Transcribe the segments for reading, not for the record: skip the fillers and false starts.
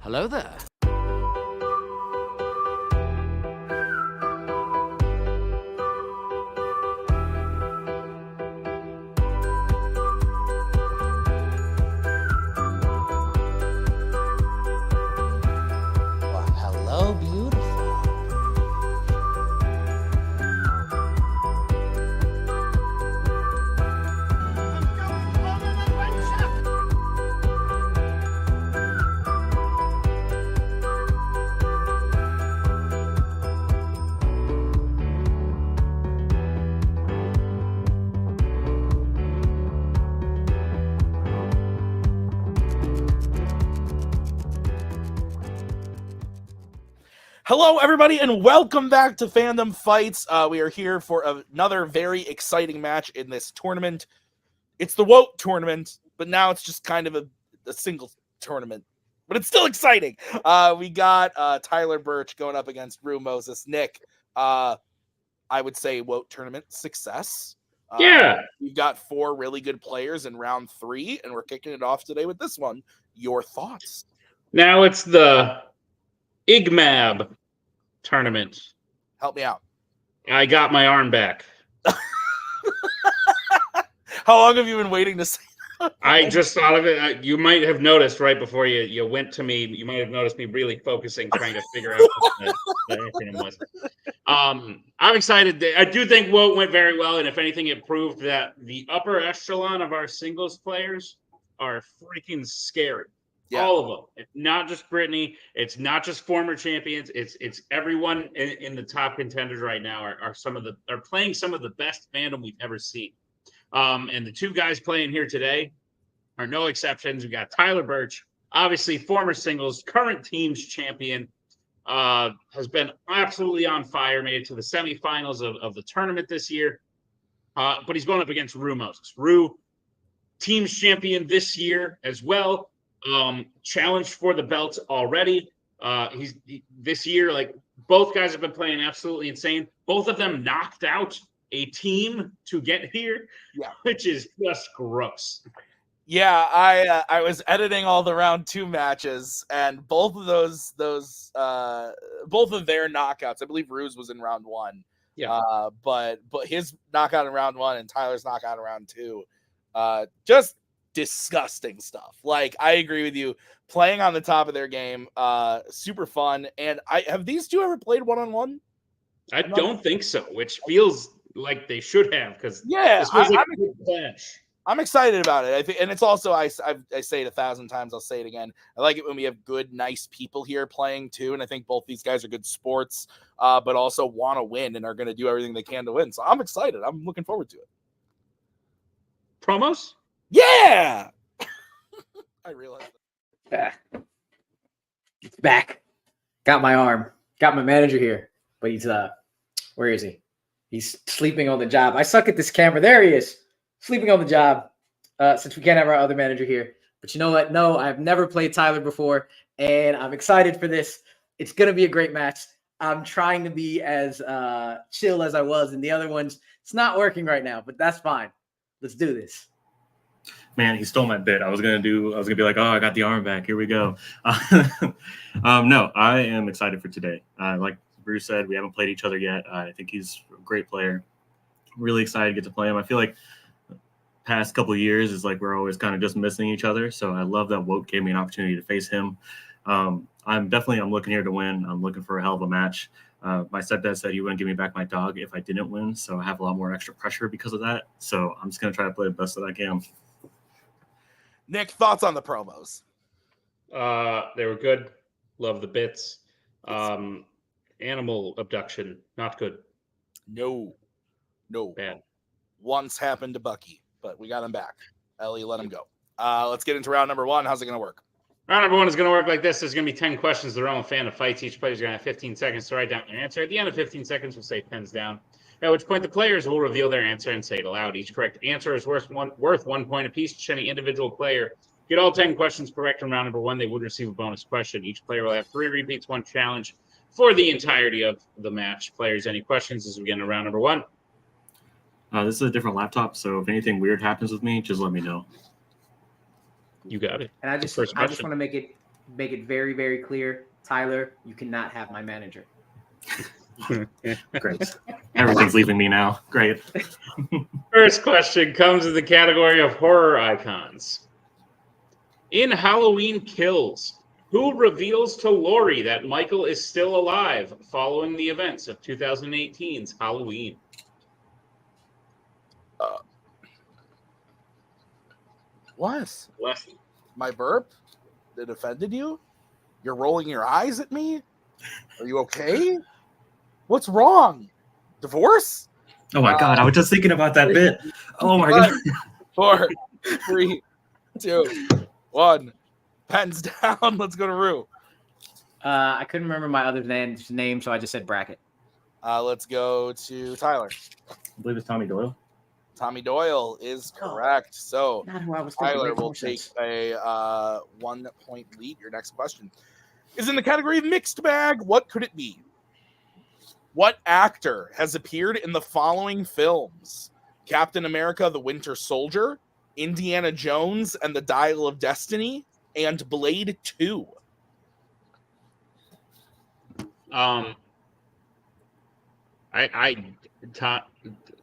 Hello there. Well, hello, beautiful. Hello, everybody, and welcome back to Fandom Fights. We are here for another very exciting match in this tournament. It's the WOAT tournament, but now it's just kind of a single tournament. But it's still exciting. We got Tyler Burch going up against Rue Moses. Nick, I would say WOAT tournament success. Yeah. We've got 4 really good players in round 3, and we're kicking it off today with this one. Your thoughts? Now it's the IGMAB tournament. Help me out. I got my arm back. How long have you been waiting to say that? I just thought of it. You might have noticed right before you went to me. You might have noticed me really focusing, trying to figure out what the acronym was. I'm excited. I do think WOAT went very well, and if anything, it proved that the upper echelon of our singles players are freaking scary. Yeah. All of them. It's not just Brittany. It's not just former champions. It's everyone in the top contenders right now are playing some of the best fandom we've ever seen. And the 2 guys playing here today are no exceptions. We got Tyler Burch, obviously former singles, current team's champion, has been absolutely on fire, made it to the semifinals of the tournament this year. But he's going up against Rue Moses. Rue, team's champion this year as well. Challenged for the belt already. This year, like, both guys have been playing absolutely insane. Both of them knocked out a team to get here, which is just gross. Yeah, I was editing all the round 2 matches, and both of both of their knockouts. I believe Rue's was in round 1. Yeah. But his knockout in round 1 and Tyler's knockout in round 2, just disgusting stuff. Like, I agree with you. Playing on the top of their game, super fun. And have these 2 ever played one-on-one? I don't think so, which feels like they should have, because this was a good clash. I'm excited about it. I think, and it's also I say it 1,000 times. I'll say it again. I like it when we have good, nice people here playing too. And I think both these guys are good sports, but also want to win and are going to do everything they can to win. So I'm excited. I'm looking forward to it. Promos? Yeah. I realized that. It's back. Got my arm. Got my manager here. But he's where is he? He's sleeping on the job. I suck at this camera. There he is. Sleeping on the job. Since we can't have our other manager here. But you know what? No, I've never played Tyler before, and I'm excited for this. It's gonna be a great match. I'm trying to be as chill as I was in the other ones. It's not working right now, but that's fine. Let's do this. Man, he stole my bit. I was gonna be like, oh, I got the arm back. Here we go. No, I am excited for today. Like Bruce said, we haven't played each other yet. I think he's a great player. Really excited to get to play him. I feel like the past couple of years is like we're always kind of just missing each other. So I love that WOAT gave me an opportunity to face him. I'm looking here to win. I'm looking for a hell of a match. My stepdad said he wouldn't give me back my dog if I didn't win. So I have a lot more extra pressure because of that. So I'm just gonna try to play the best that I can. Nick, thoughts on the promos? They were good. Love the bits. Animal abduction, not good. No. Bad. Once happened to Bucky, but we got him back. Ellie, let him go. Let's get into round number 1. How's it going to work? Round number 1 is going to work like this. There's going to be 10 questions. They're all in Fandom Fights. Each player is going to have 15 seconds to write down their answer. At the end of 15 seconds, we'll say pens down. At which point, the players will reveal their answer and say it aloud. Each correct answer is worth 1 point apiece to any individual player. Get all 10 questions correct in round number 1, they would receive a bonus question. Each player will have 3 repeats, 1 challenge for the entirety of the match. Players, any questions as we get into round number 1? This is a different laptop, so if anything weird happens with me, just let me know. You got it. And I just want to make it make it very, very clear. Tyler, you cannot have my manager. Great. Everything's leaving me now. Great. First question comes in the category of horror icons. In Halloween Kills, who reveals to Laurie that Michael is still alive following the events of 2018's Halloween? What? Leslie. My burp? It offended you? You're rolling your eyes at me? Are you okay? What's wrong? Divorce? Oh my God, I was just thinking about that bit. Oh my God. 4, 3, 2, 1. Pens down. Let's go to Rue. I couldn't remember my other name, so I just said bracket. Let's go to Tyler. I believe it's Tommy Doyle. Tommy Doyle is correct. So Not who I was thinking. Tyler Makes will more take sense. a 1-point lead. Your next question is in the category of mixed bag. What could it be? What actor has appeared in the following films? Captain America, the Winter Soldier, Indiana Jones and the Dial of Destiny, and Blade 2.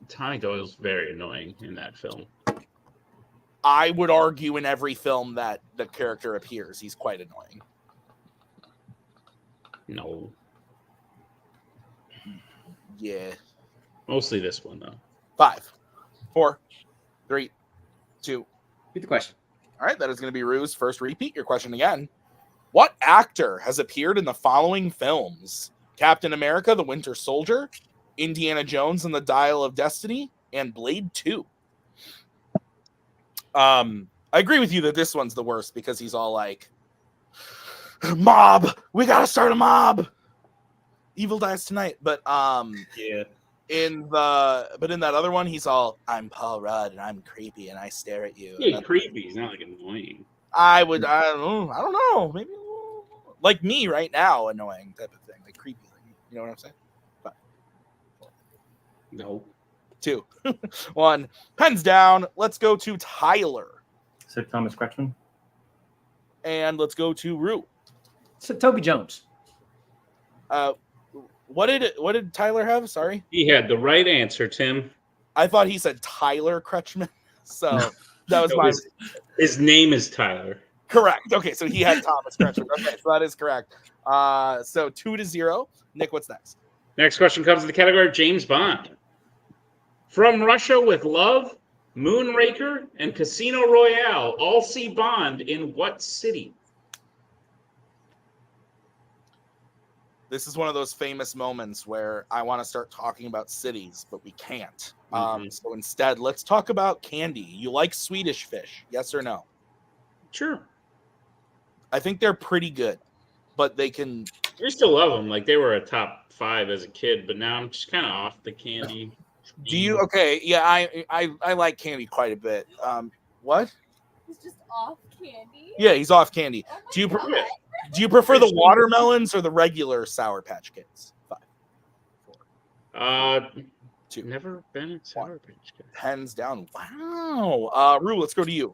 Tommy Doyle's very annoying in that film. I would argue in every film that the character appears, he's quite annoying. No, Yeah. mostly this one though. 5, 4, 3, 2. Read the question. All right, that is going to be Rue's first repeat. Your question again. What actor has appeared in the following films? Captain America, the Winter Soldier, Indiana Jones and the Dial of Destiny, and Blade 2. I agree with you that this one's the worst because he's all like, mob, we got to start a mob. Evil dies tonight. But Yeah. in that other one, he's all, I'm Paul Rudd and I'm creepy and I stare at you. He's creepy. He's not like annoying. I don't know, maybe like me right now, annoying type of thing, like creepy. You know what I'm saying? 5, 4, No. 2, 1. Pens down. Let's go to Tyler, Said Thomas Kretschmann. and let's go to Rue. So Toby Jones. What did Tyler have? Sorry, He had the right answer, Tim. I thought he said Tyler Kretschmann. So that was my His name is Tyler. correct. Okay, so he had Thomas Kretschmann. Okay, so that is correct. So 2-0. Nick, what's next? Next question comes in the category of James Bond. From Russia with Love, Moonraker, and Casino Royale all see Bond in what city? This is one of those famous moments where I want to start talking about cities, but we can't. So instead, let's talk about candy. You like Swedish fish, yes or no? Sure. I think they're pretty good, but they can. I still love them. Like, they were a top 5 as a kid, but now I'm just kind of off the candy. Do you? Okay, yeah, I like candy quite a bit. What? He's just off candy. Yeah, he's off candy. Oh my Do you God. do you prefer the watermelons or the regular Sour Patch Kids? 5, 4, 2. Never been a Sour Patch Kid. Pens down. Wow. Rue, let's go to you.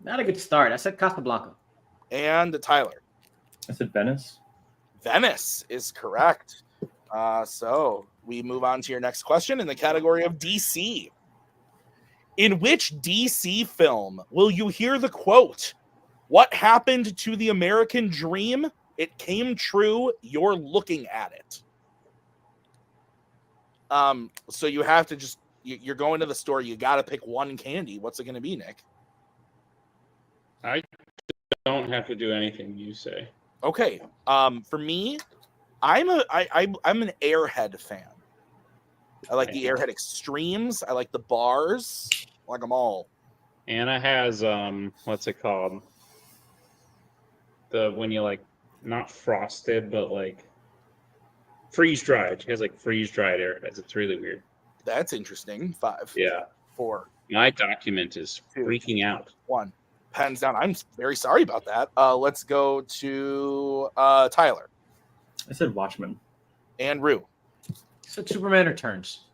Not a good start. I said Casablanca. And Tyler. I said Venice. Venice is correct. So we move on to your next question in the category of DC. In which DC film will you hear the quote, "What happened to the American dream? It came true. You're looking at it." So you have to just, you're going to the store. You got to pick one candy. What's it going to be, Nick? I don't have to do anything you say. Okay. For me, I'm an Airhead fan. I like the Airhead Extremes. I like the bars. I like them all. Anna has what's it called? The when you like not frosted, but like freeze dried. She has like freeze dried Airheads. It's really weird. That's interesting. 5, Yeah. 4, My document is 2, freaking out. 1. Pens down. I'm very sorry about that. Let's go to Tyler I said Watchmen. and Rue. So Superman Returns.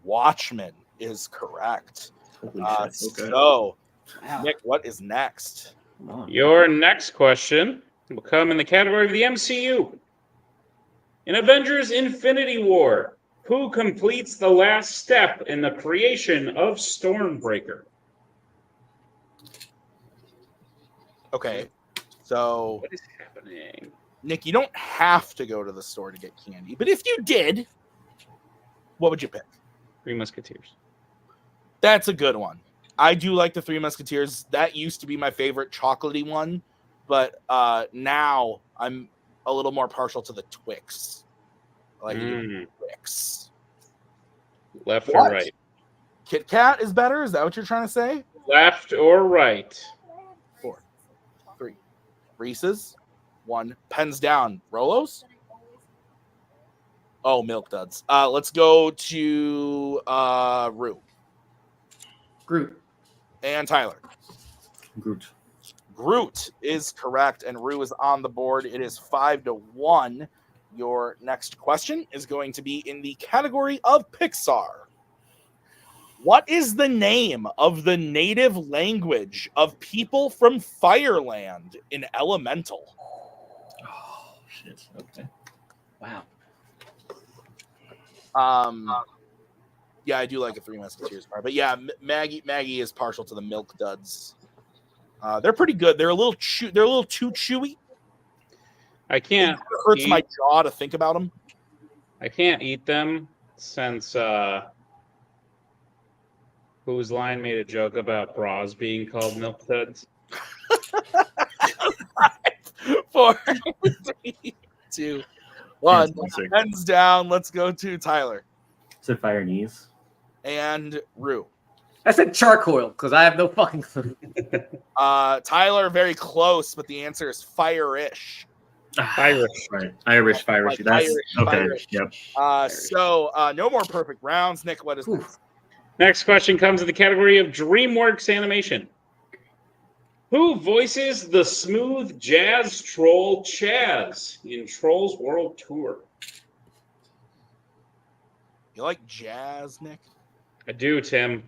Watchmen is correct. Holy shit. Okay. So, Wow. Nick, what is next? Come on. Your next question will come in the category of the MCU. In Avengers Infinity War, who completes the last step in the creation of Stormbreaker? Okay. So, What is happening? Nick, you don't have to go to the store to get candy, but if you did, what would you pick? Three Musketeers. That's a good one. I do like the Three Musketeers. That used to be my favorite chocolatey one, but now I'm a little more partial to the Twix. I like Twix. Left What? or right? Kit Kat is better? Is that what you're trying to say? Left or right? 4, 3. Reese's. 1. Pens down. Rolos? Oh, Milk Duds. Let's go to Rue. Groot. And Tyler. Groot. Groot is correct, and Rue is on the board. It is 5-1. Your next question is going to be in the category of Pixar. What is the name of the native language of people from Fireland in Elemental? Oh shit. Okay. Wow. Yeah, I do like a Three Musketeers part, but yeah, Maggie is partial to the Milk Duds. They're pretty good. They're a little too chewy. I can't. It hurts my jaw to think about them. I can't eat them since whose line made a joke about bras being called milk duds. 4, 3, 2, 1. Fantastic. Hands down. Let's go to Tyler Is it fire knees? and Rue. I said charcoal because I have no fucking clue. Tyler, very close, but the answer is fire-ish. Irish. Right. Irish fire. Like That's Irish, okay. Irish. Yep. So no more perfect rounds. Nick, what is this? Next question comes in the category of DreamWorks Animation. Who voices the smooth jazz troll Chaz in Trolls World Tour? You like jazz, Nick? I do, Tim.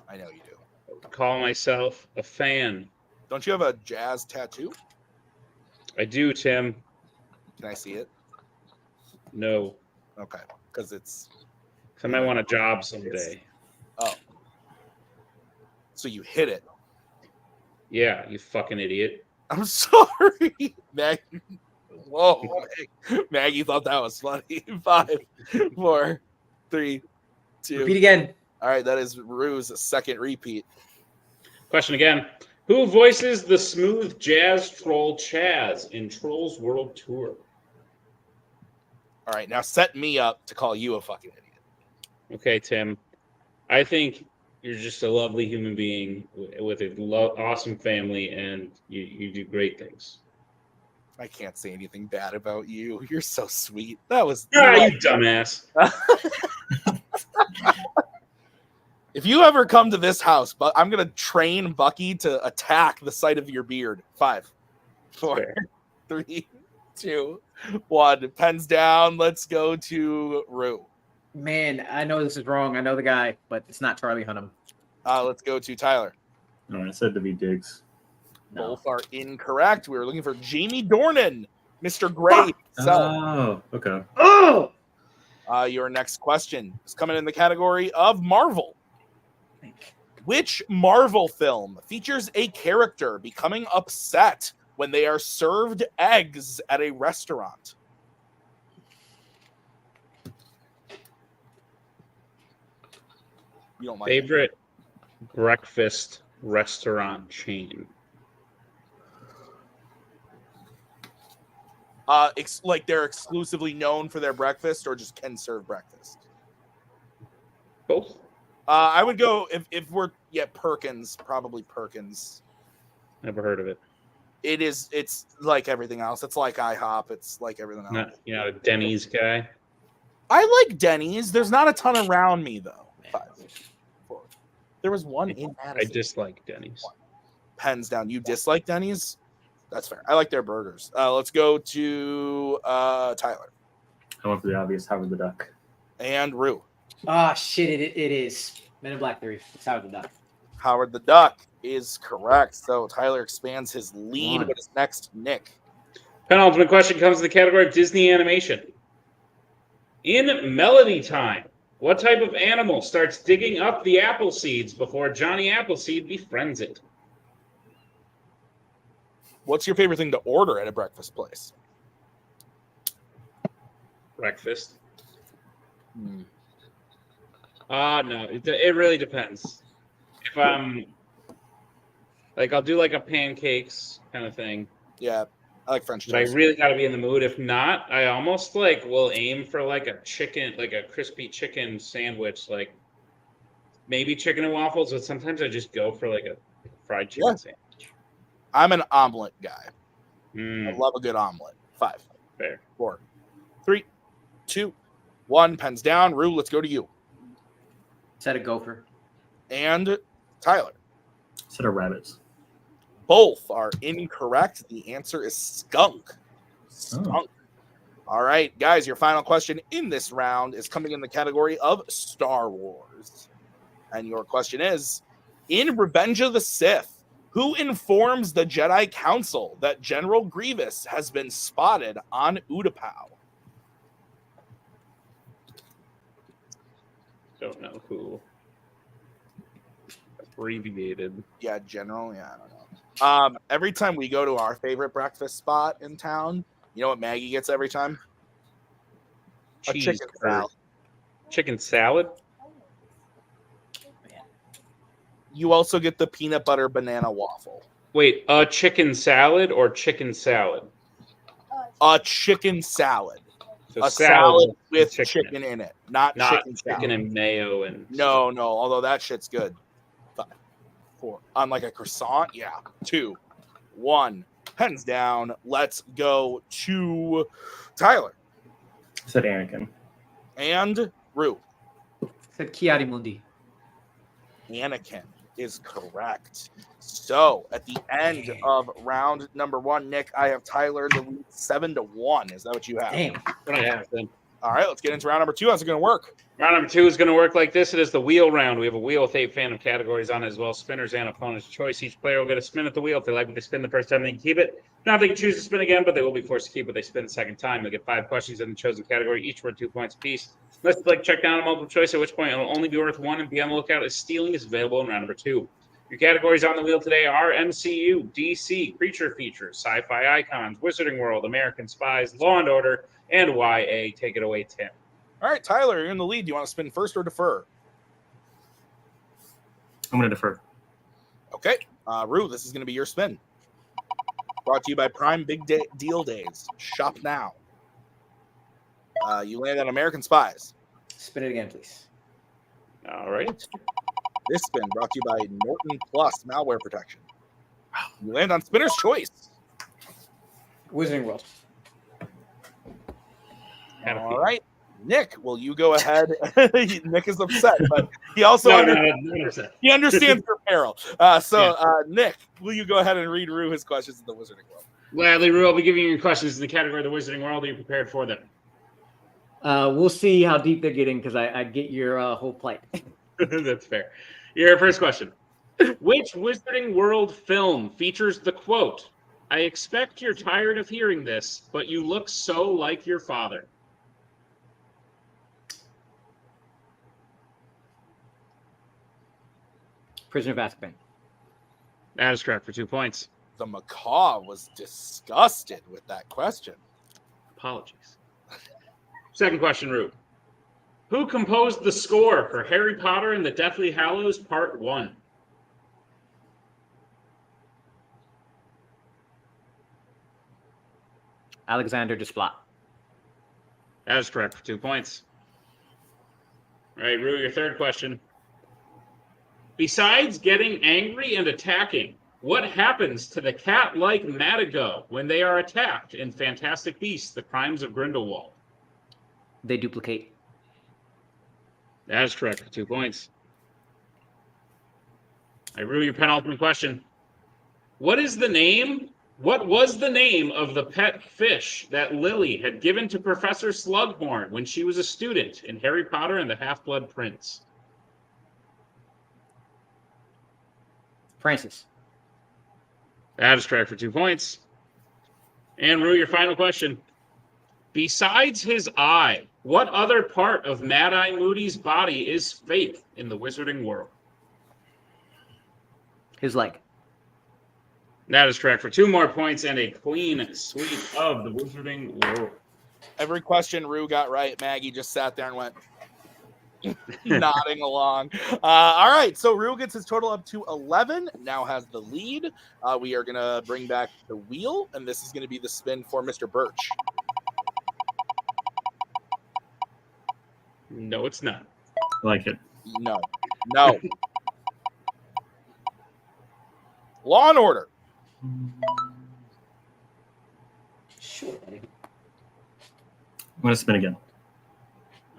I know you do. I call myself a fan. Don't you have a jazz tattoo? I do, Tim. Can I see it? No. Okay, because it's... I might want a job someday. Oh. So you hit it. Yeah, you fucking idiot. I'm sorry. Maggie. Whoa. Maggie thought that was funny. 5, 4, 3, 2. Repeat again. All right, that is Rue's second repeat. Question again. Who voices the smooth jazz troll Chaz in Trolls World Tour? All right, now set me up to call you a fucking idiot. Okay, Tim. I think you're just a lovely human being with an awesome family, and you do great things. I can't say anything bad about you. You're so sweet. That was... You dumbass. If you ever come to this house, but I'm gonna train Bucky to attack the site of your beard. 5, 4, Fair. 3, 2, 1. Pens down. Let's go to Rue. Man, I know this is wrong. I know the guy, but it's not Charlie Hunnam. Let's go to Tyler. No, I said to be Diggs. No. Both are incorrect. We were looking for Jamie Dornan, Mr. Gray. Oh, okay. Oh! Your next question is coming in the category of Marvel. Which Marvel film features a character becoming upset when they are served eggs at a restaurant? You don't like Favorite breakfast restaurant chain? like they're exclusively known for their breakfast or just can serve breakfast? Both. I would go if we're Perkins, probably Perkins. Never heard of it. It's like everything else. It's like IHOP. It's like everything else. Not a Denny's guy. I like Denny's. There's not a ton around me though. 5, 4. There was one in I Madison. dislike Denny's. Pens down. You dislike Denny's? That's fair. I like their burgers. Let's go to Tyler I went for the obvious Howard the Duck. and Rue. Ah, shit, it is. Men in Black 3. It's Howard the Duck. Howard the Duck is correct. So Tyler expands his lead. Come on. What is next, Nick? Penultimate question comes in the category of Disney animation. In Melody Time, what type of animal starts digging up the apple seeds before Johnny Appleseed befriends it? What's your favorite thing to order at a breakfast place? Breakfast. No, it really depends. If I'm like, I'll do like a pancakes kind of thing. Yeah, I like French But I toast. really got to be in the mood. If not, I almost like will aim for like a chicken, like a crispy chicken sandwich, like maybe chicken and waffles. But sometimes I just go for like a fried chicken sandwich. I'm an omelet guy. I Mm, love a good omelet. 5, fair. 4, 3, 2, 1. Pens down. Rue, let's go to you. Said a gopher. And Tyler. Set of rabbits. Both are incorrect. The answer is skunk. Skunk. All right, guys, your final question in this round is coming in the category of Star Wars. And your question is, in Revenge of the Sith, who informs the Jedi Council that General Grievous has been spotted on Utapau? Don't know who. Abbreviated. Yeah, General. Yeah, I don't know. Every time we go to our favorite breakfast spot in town, you know what Maggie gets every time? A Cheese chicken curd. salad. Chicken salad? You also get the peanut butter banana waffle. Wait, a chicken salad or chicken salad? A chicken salad. So A salad with chicken chicken in it, not chicken salad. and mayo and No, although that shit's good. 5, 4. On like a croissant? Yeah. 2, 1. Pens down. Let's go to Tyler. Said Anakin. And Rue. Said Kiari Mundi. Anakin is correct. So at the end of round number 1, Nick, I have Tyler in the lead 7-1. Is that what you have? Damn. what I have then. All right, let's get into round number 2. How's it going to work? Round number 2 is going to work like this. It is the wheel round. We have a wheel with 8 Fandom categories on it as well. Spinners and opponent's choice. Each player will get a spin at the wheel. If they like what they spin the first time, they can keep it. If not, they can choose to spin again, but they will be forced to keep what they spin the second time. They'll get 5 questions in the chosen category, each worth 2 points apiece. Let's click check down a multiple choice, at which point it will only be worth 1, and be on the lookout as stealing is available in round number 2. Your categories on the wheel today are MCU, DC, Creature Features, Sci-Fi Icons, Wizarding World, American Spies, Law and Order, and YA. Take it away, Tim. All right, Tyler, you're in the lead. Do you want to spin first or defer? I'm going to defer. Okay. Rue, this is going to be your spin. Brought to you by Prime Big Deal Days. Shop now. You land on American Spies. Spin it again, please. All right. This spin brought to you by Norton Plus Malware Protection. You land on Spinner's Choice. Wizarding World. All right. Nick, will you go ahead? Nick is upset, but he also he understands your peril. Nick, will you go ahead and read Rue his questions in the Wizarding World? Gladly, Rue. I'll be giving you questions in the category of the Wizarding World. Are you prepared for them? We'll see how deep they're getting because I get your whole plight. That's fair. Your first question. Which Wizarding World film features the quote, "I expect you're tired of hearing this, but you look so like your father"? Prisoner of Azkaban. That is correct for 2 points. The macaw was disgusted with that question. Apologies. Second question, Rue. Who composed the score for Harry Potter and the Deathly Hallows Part 1? Alexander Desplat. That is correct for 2 points. All right, Rue, your third question. Besides getting angry and attacking, what happens to the cat-like Madigo when they are attacked in Fantastic Beasts: The Crimes of Grindelwald? They duplicate. That is correct for 2 points. I rule your penultimate question. What was the name of the pet fish that Lily had given to Professor Slughorn when she was a student in Harry Potter and the Half-Blood Prince? Francis. That is correct for 2 points. And Rue, your final question. Besides his eye, what other part of Mad Eye Moody's body is fake in the wizarding world? His leg. That is correct for 2 more points and a clean sweep of the wizarding world. Every question Rue got right. Maggie just sat there and went nodding along. All right, so Rue gets his total up to 11, now has the lead. We are going to bring back the wheel, and this is going to be the spin for Mr. Burch. No, it's not. I like it. No. Law and Order. Sure. I'm going to spin again.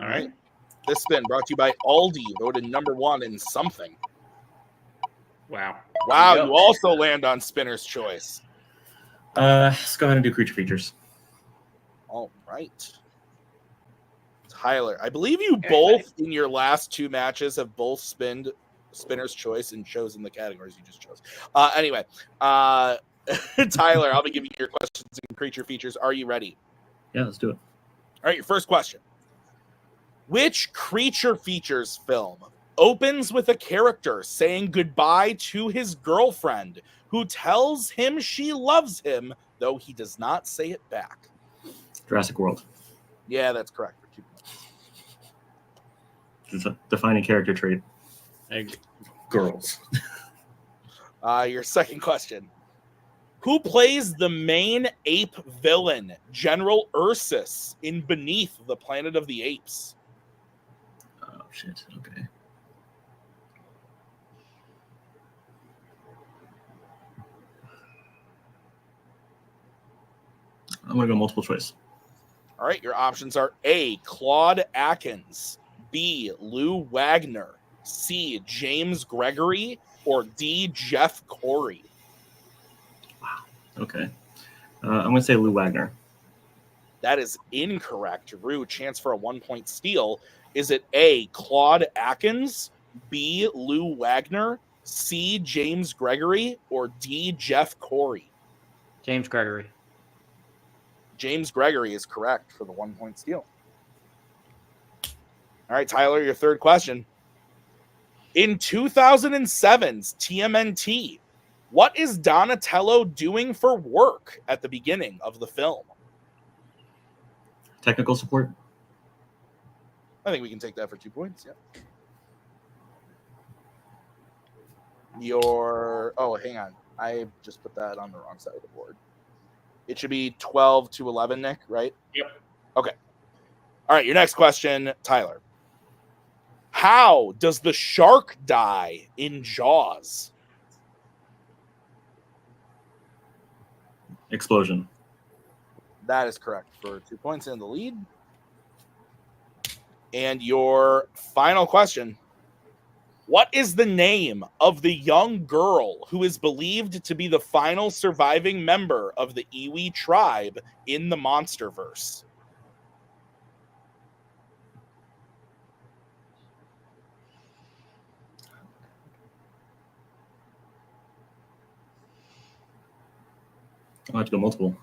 All right. This spin brought to you by Aldi, voted number 1 in something. Wow. Wow, There you you go. also land on Spinner's Choice. Let's go ahead and do creature features. All right. Tyler, I believe you both in your last 2 matches have both spinned Spinner's Choice and chosen the categories you just chose. Anyway, Tyler, I'll be giving you your questions and creature features. Are you ready? Yeah, let's do it. All right, your first question. Which creature features film opens with a character saying goodbye to his girlfriend who tells him she loves him, though he does not say it back? Jurassic World. Yeah, that's correct. For 2 points. It's a defining character trait. Girls. Your second question. Who plays the main ape villain, General Ursus, in Beneath the Planet of the Apes? Oh, shit. Okay. I'm going to go multiple choice. All right, your options are A, Claude Atkins, B, Lou Wagner, C, James Gregory, or D, Jeff Corey. Okay. I'm going to say Lou Wagner. That is incorrect. Rue, chance for a 1-point steal. Is it A, Claude Atkins, B, Lou Wagner, C, James Gregory, or D, Jeff Corey? James Gregory. James Gregory is correct for the 1-point steal. All right, Tyler, your third question. In 2007's TMNT, what is Donatello doing for work at the beginning of the film? Technical support. I think we can take that for 2 points. Yeah. Hang on. I just put that on the wrong side of the board. It should be 12 to 11, Nick, right? Yep. Okay. All right, your next question, Tyler. How does the shark die in Jaws? Explosion. That is correct for 2 points in the lead. And your final question. What is the name of the young girl who is believed to be the final surviving member of the Iwi tribe in the Monsterverse? I'll have to go multiple.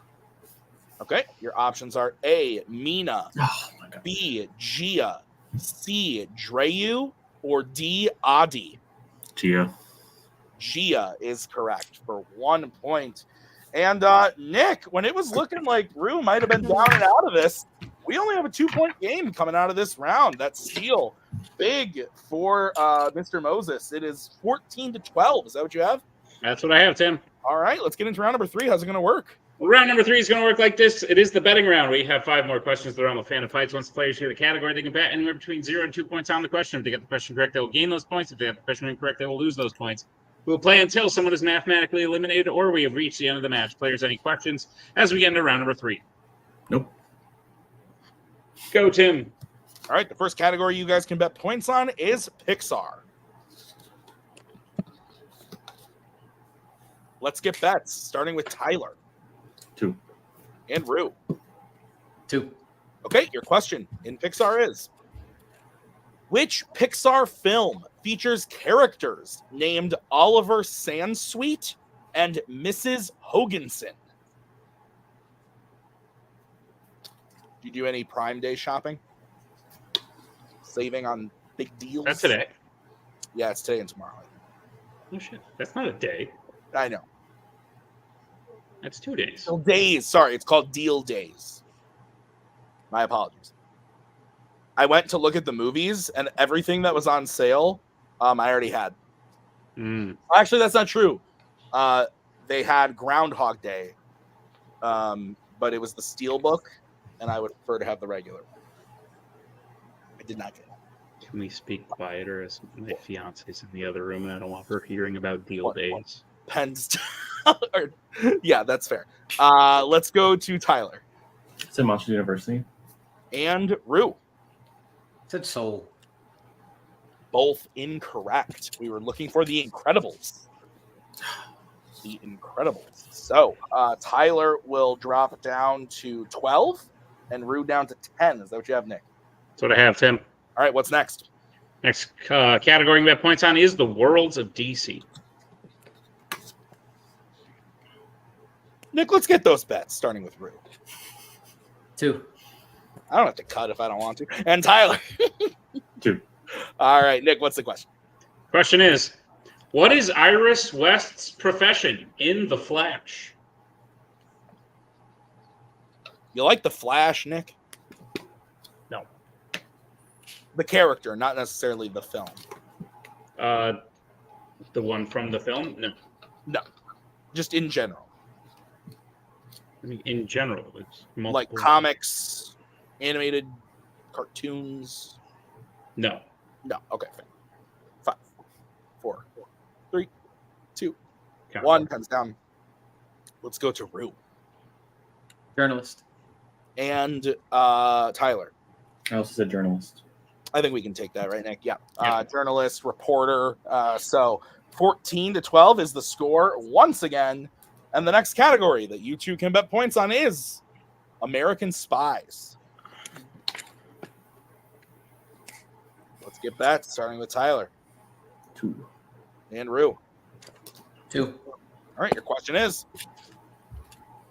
Okay, your options are A, Mina, Oh, my God. B, Gia, C, Dreyu, or D, Adi. Gia. Gia is correct for 1 point. And Nick, when it was looking like Rue might have been down and out of this, we only have a 2-point game coming out of this round. That's steal. Big for Mr. Moses. It is 14-12. Is that what you have? That's what I have, Tim. All right, let's get into round number 3. How's it going to work? Well, round number 3 is going to work like this. It is the betting round. We have 5 more questions in the realm of Fandom Fights. Once the players hear the category, they can bet anywhere between 0 and 2 points on the question. If they get the question correct, they will gain those points. If they get the question incorrect, they will lose those points. We will play until someone is mathematically eliminated or we have reached the end of the match. Players, any questions as we get into round number 3? Nope. Go, Tim. All right, the first category you guys can bet points on is Pixar. Let's get bets, starting with Tyler. 2. And Rue. 2. Okay, your question in Pixar is, which Pixar film features characters named Oliver Sansweet and Mrs. Hoganson? Do you do any Prime Day shopping? Saving on big deals? That's today. Yeah, it's today and tomorrow. Oh shit, that's not a day. I know. That's 2 days. Deal days. Sorry, it's called Deal Days. My apologies. I went to look at the movies, and everything that was on sale, I already had. Actually, that's not true. They had Groundhog Day, but it was the Steelbook, and I would prefer to have the regular. I did not get it. Can we speak quieter, as my fiance's in the other room and I don't want her hearing about deal days? Pens. Yeah, that's fair. Let's go to Tyler. It's at Monster University. And Rue. Said Soul. Both incorrect. We were looking for The Incredibles. The Incredibles. So Tyler will drop down to 12 and Rue down to 10. Is that what you have, Nick? That's what I have, Tim. All right, what's next? Next category we have points on is the Worlds of DC. Nick, let's get those bets, starting with Rue. 2. I don't have to cut if I don't want to. And Tyler. 2. All right, Nick, what's the question? Question is, what is Iris West's profession in The Flash? You like The Flash, Nick? No. The character, not necessarily the film. The one from the film? No. No. Just in general. I mean, in general, it's multiple. Like comics, animated cartoons. No. No. Okay, fair. 5, 4, 3, 2, Count. 1. Comes down. Let's go to Rue. Journalist. And Tyler. I also said journalist. I think we can take that, right, Nick? Yeah. Yeah. Journalist, reporter. So 14 to 12 is the score once again. And the next category that you two can bet points on is American Spies. Let's get bets, starting with Tyler. 2. And Rue. 2. All right, your question is,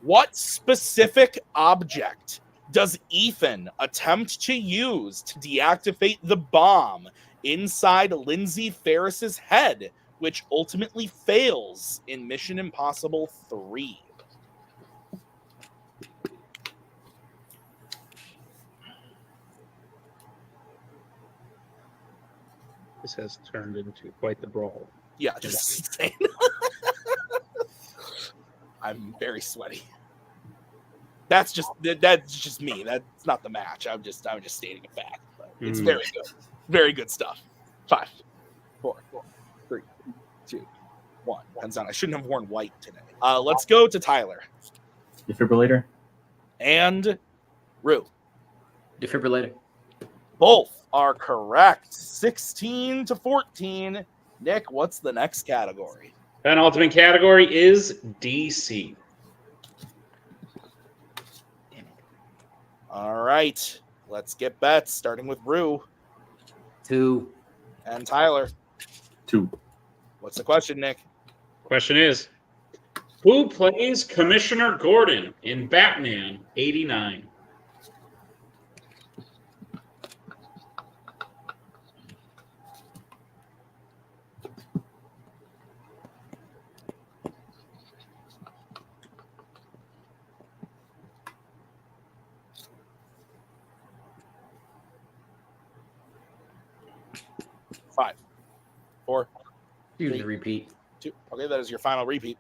what specific object does Ethan attempt to use to deactivate the bomb inside Lindsay Ferris's head, which ultimately fails in Mission Impossible 3? This has turned into quite the brawl. Yeah, just insane. I'm very sweaty. That's just me. That's not the match. I'm just stating a fact. But it's very good. Very good stuff. 5, 4, 3, 2, 1. Hands down. I shouldn't have worn white today. Let's go to Tyler. Defibrillator. And Rue. Defibrillator. Both are correct. 16 to 14. Nick, what's the next category? Penultimate category is DC. All right. Let's get bets, starting with Rue 2. and Tyler. 2. What's the question, Nick? Question is, who plays Commissioner Gordon in Batman 89? Five, 4, Use repeat. 2. Okay, that is your final repeat.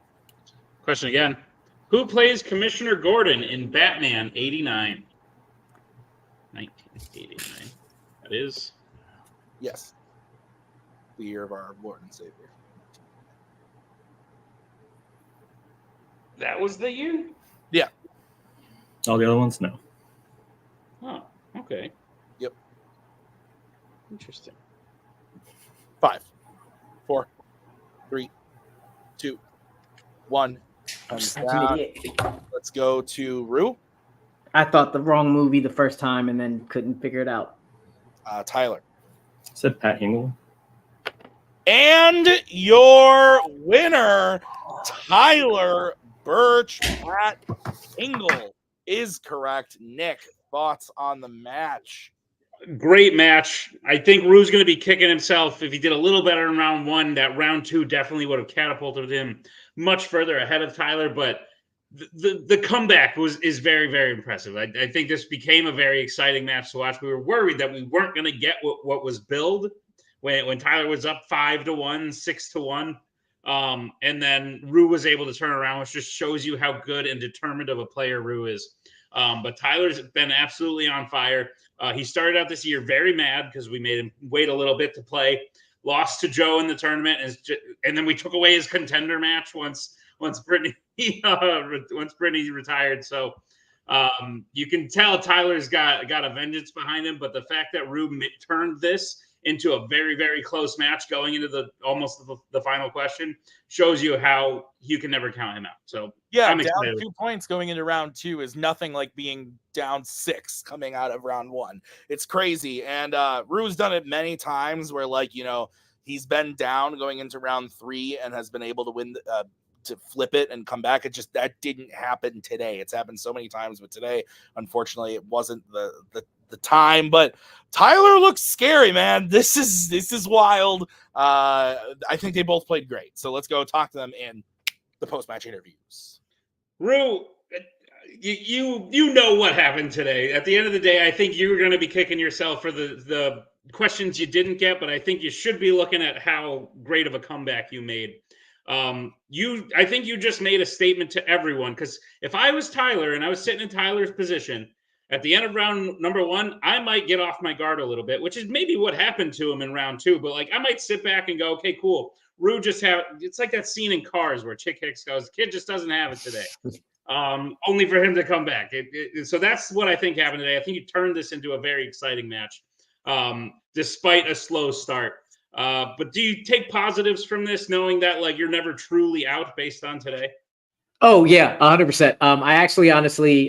Question again. Who plays Commissioner Gordon in Batman 89? 1989. That is. Yes. The year of our Lord and Savior. That was the year? All the other ones, no. Oh, okay. Yep. Interesting. 5, 4, 3, 2, 1. Comes That's down. an idiot. Let's go to Rue. I thought the wrong movie the first time and then couldn't figure it out. Tyler. I said Pat Hingle. And your winner, Tyler Burch. Pat Ingle is correct. Nick, thoughts on the match? Great match. I think Rue's going to be kicking himself if he did a little better in round 1. That round 2 definitely would have catapulted him much further ahead of Tyler. But the comeback is very, very impressive. I think this became a very exciting match to watch. We were worried that we weren't going to get what was billed when Tyler was up 5-1, 6-1. And then Rue was able to turn around, which just shows you how good and determined of a player Rue is. But Tyler's been absolutely on fire. He started out this year very mad because we made him wait a little bit to play. Lost to Joe in the tournament, and then we took away his contender match once Brittany retired. So you can tell Tyler's got a vengeance behind him. But the fact that Rue turned this into a very, very close match going into the final question shows you how you can never count him out. So yeah, I'm down excited. 2 points going into round 2 is nothing like being down 6 coming out of round 1. It's crazy. And Rue's done it many times where, like, you know, he's been down going into round 3 and has been able to win to flip it and come back. It just, that didn't happen today. It's happened so many times, but today, unfortunately, it wasn't the time. But Tyler looks scary, man. This is wild. I think they both played great. So let's go talk to them in the post-match interviews. Rue, you know what happened today. At the end of the day, I think you're going to be kicking yourself for the questions you didn't get, but I think you should be looking at how great of a comeback you made. I think you just made a statement to everyone, because if I was Tyler and I was sitting in Tyler's position at the end of round number 1, I might get off my guard a little bit, which is maybe what happened to him in round 2. But like, I might sit back and go, okay, cool. Rue it's like that scene in Cars where Chick Hicks goes, kid just doesn't have it today. Only for him to come back. So that's what I think happened today. I think you turned this into a very exciting match, despite a slow start. But do you take positives from this, knowing that like you're never truly out based on today? Oh yeah, 100%.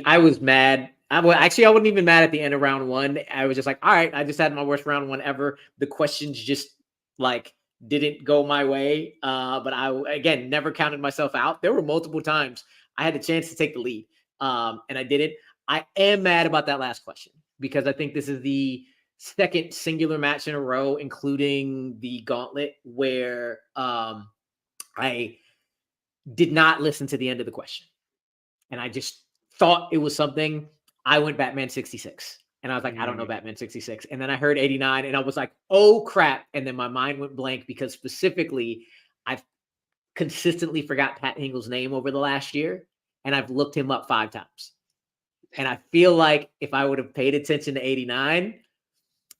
I was mad. I wasn't even mad at the end of round 1. I was just like, all right, I just had my worst round 1 ever. The questions just like didn't go my way. But I, again, never counted myself out. There were multiple times I had the chance to take the lead, and I didn't. I am mad about that last question because I think this is the second singular match in a row, including the gauntlet, where I did not listen to the end of the question. And I just thought it was something. I went Batman 66. And I was like, I don't know Batman 66. And then I heard 89 and I was like, oh crap. And then my mind went blank because specifically I've consistently forgot Pat Hingle's name over the last year. And I've looked him up 5 times. And I feel like if I would have paid attention to 89,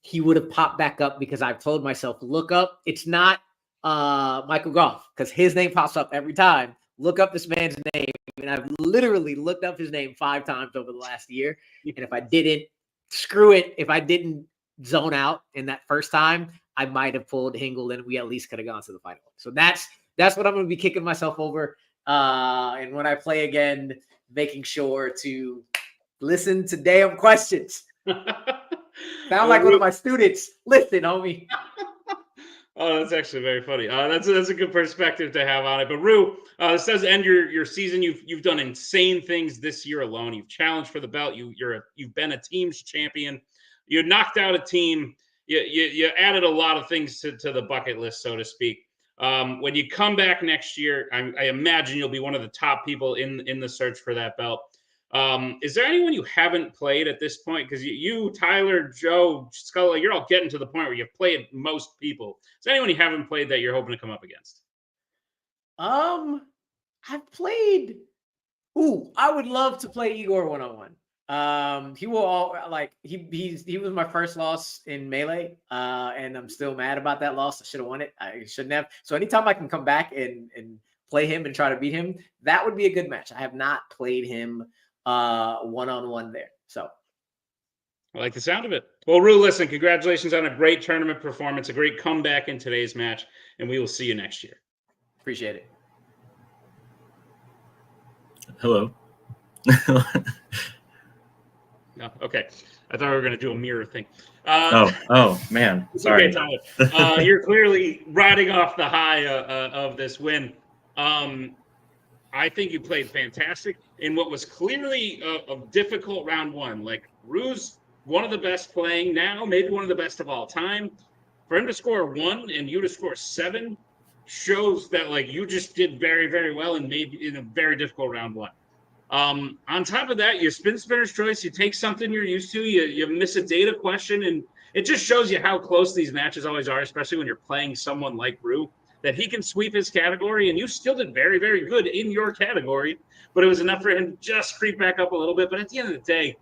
he would have popped back up because I've told myself, look up. It's not Michael Goff because his name pops up every time. Look up this man's name. And I've literally looked up his name 5 times over the last year. And if I didn't, screw it. If I didn't zone out in that first time, I might have pulled Hingle and we at least could have gone to the final. So that's what I'm going to be kicking myself over. And when I play again, making sure to listen to damn questions. Sound like one of my students. Listen, homie. Oh, that's actually very funny. That's a good perspective to have on it. But Rue, this does end your season. You've done insane things this year alone. You've challenged for the belt. You've been a team's champion. You knocked out a team. You added a lot of things to the bucket list, so to speak. When you come back next year, I imagine you'll be one of the top people in the search for that belt. Is there anyone you haven't played at this point? Because you, Tyler, Joe, Scully, you're all getting to the point where you've played most people. Is there anyone you haven't played that you're hoping to come up against? I've played. I would love to play Igor 1-on-1. He will all like he was my first loss in Melee, and I'm still mad about that loss. I should have won it. I shouldn't have. So anytime I can come back and play him and try to beat him, that would be a good match. I have not played him 1-on-1 there. So I like the sound of it. Well, Rue, listen, congratulations on a great tournament performance, a great comeback in today's match, and we will see you next year. Appreciate it. Hello. No, okay. I thought we were going to do a mirror thing. Oh, man. Sorry. Okay, Tyler. You're clearly riding off the high of this win. I think you played fantastic. in what was clearly a difficult round one. Like, Rue's one of the best playing now, maybe one of the best of all time. For him to score 1 and you to score 7 shows that, like, you just did very, very well and made in a very difficult round one. On top of that, you spin spinner's choice, you take something you're used to, you miss a data question, and it just shows you how close these matches always are, especially when you're playing someone like Rue, that he can sweep his category, and you still did very, very good in your category, but it was enough for him to just creep back up a little bit. But at the end of the day,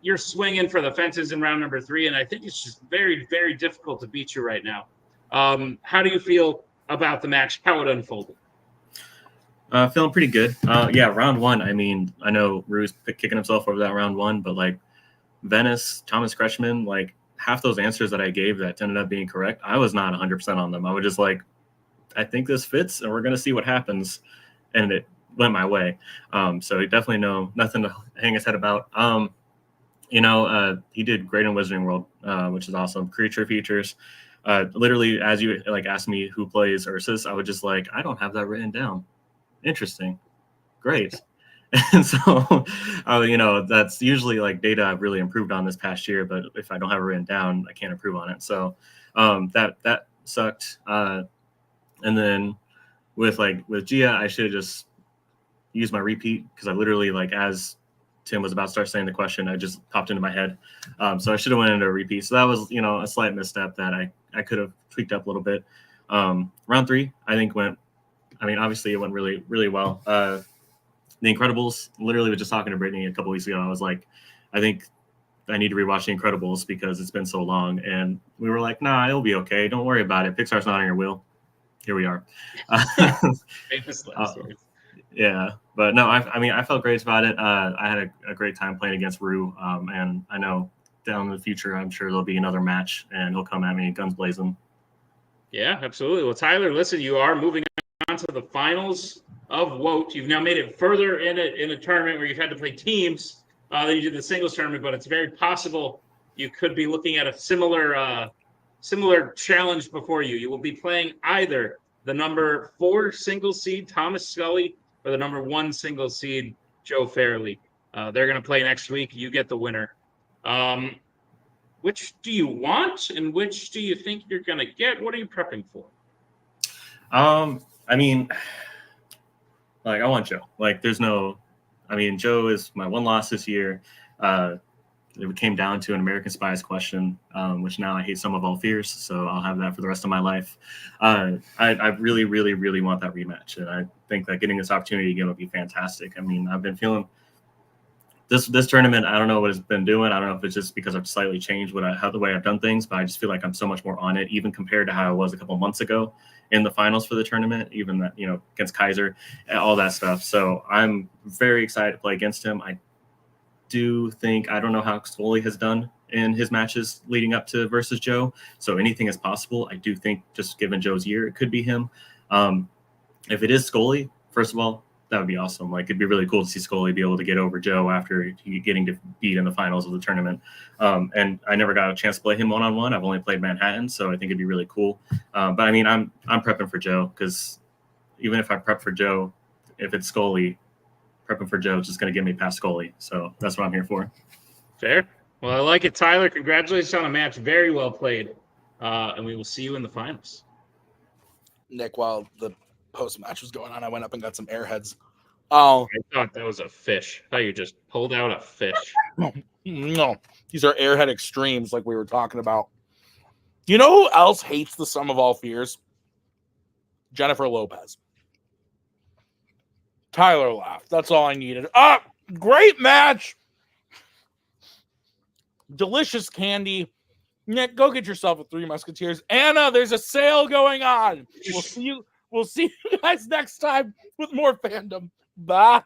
you're swinging for the fences in round number 3, and I think it's just very, very difficult to beat you right now. How do you feel about the match, how it unfolded? Feeling pretty good. Yeah, round 1. I mean, I know Rue's kicking himself over that round 1, but like Venice, Thomas Kretschmann, like half those answers that I gave that ended up being correct, I was not 100% on them. I was just like, I think this fits, and we're gonna see what happens, and it went my way. So he definitely nothing to hang his head about. He did great in Wizarding World, which is awesome. Creature features. Literally, as you like asked me who plays Ursus, I was just like, I don't have that written down. Interesting. Great. And so, that's usually like data I've really improved on this past year, but if I don't have it written down, I can't improve on it. So that sucked. And then with Gia, I should have just used my repeat, because I literally, like, as Tim was about to start saying the question, I just popped into my head. So I should have went into a repeat. So that was, a slight misstep that I could have tweaked up a little bit. Round 3, I think obviously it went really, really well. The Incredibles, literally was just talking to Brittany a couple weeks ago. I was like, I think I need to rewatch The Incredibles because it's been so long. And we were like, nah, it'll be okay. Don't worry about it. Pixar's not on your wheel. Here we are. Famous last words. Yeah, but no, I felt great about it. I had a great time playing against Rue, and I know down in the future, I'm sure there'll be another match, and he'll come at me guns blazing. Yeah, absolutely. Well, Tyler, listen, you are moving on to the finals of WOAT. You've now made it further in a tournament where you've had to play teams than you did the singles tournament, but it's very possible you could be looking at a similar challenge before you. You will be playing either the number 4 single seed Thomas Scully or the number 1 single seed Joe Fairley. They're going to play next week. You get the winner. Which do you want, and which do you think you're going to get? What are you prepping for? I want Joe. Joe is my one loss this year. It came down to an American Spies question, which now I hate some of all fears, so I'll have that for the rest of my life. I really, really, really want that rematch, and I think that getting this opportunity again would be fantastic. I've been feeling this tournament. I don't know what it's been doing. I don't know if it's just because I've slightly changed the way I've done things, but I just feel like I'm so much more on it, even compared to how I was a couple months ago in the finals for the tournament, even that, against Kaiser, all that stuff. So I'm very excited to play against him. I don't know how Scully has done in his matches leading up to versus Joe, so anything is possible. I do think, just given Joe's year, it could be him. If it is Scully, first of all, that would be awesome. It'd be really cool to see Scully be able to get over Joe after getting to beat in the finals of the tournament. And I never got a chance to play him one-on-one. I've only played Manhattan, so I think it'd be really cool. But I'm prepping for Joe, because even if I prep for Joe, if it's Scully, prepping for Joe is just going to get me past Scully. So that's what I'm here for. Fair. Well, I like it, Tyler. Congratulations on a match. Very well played. And we will see you in the finals. Nick, while the post-match was going on, I went up and got some airheads. I thought that was a fish. I thought you just pulled out a fish. No, these are airhead extremes like we were talking about. You know who else hates the sum of all fears? Jennifer Lopez. Tyler laughed. That's all I needed. Great match. Delicious candy. Nick, go get yourself a 3 Musketeers. Anna, there's a sale going on. We'll see you guys next time with more Fandom. Bye.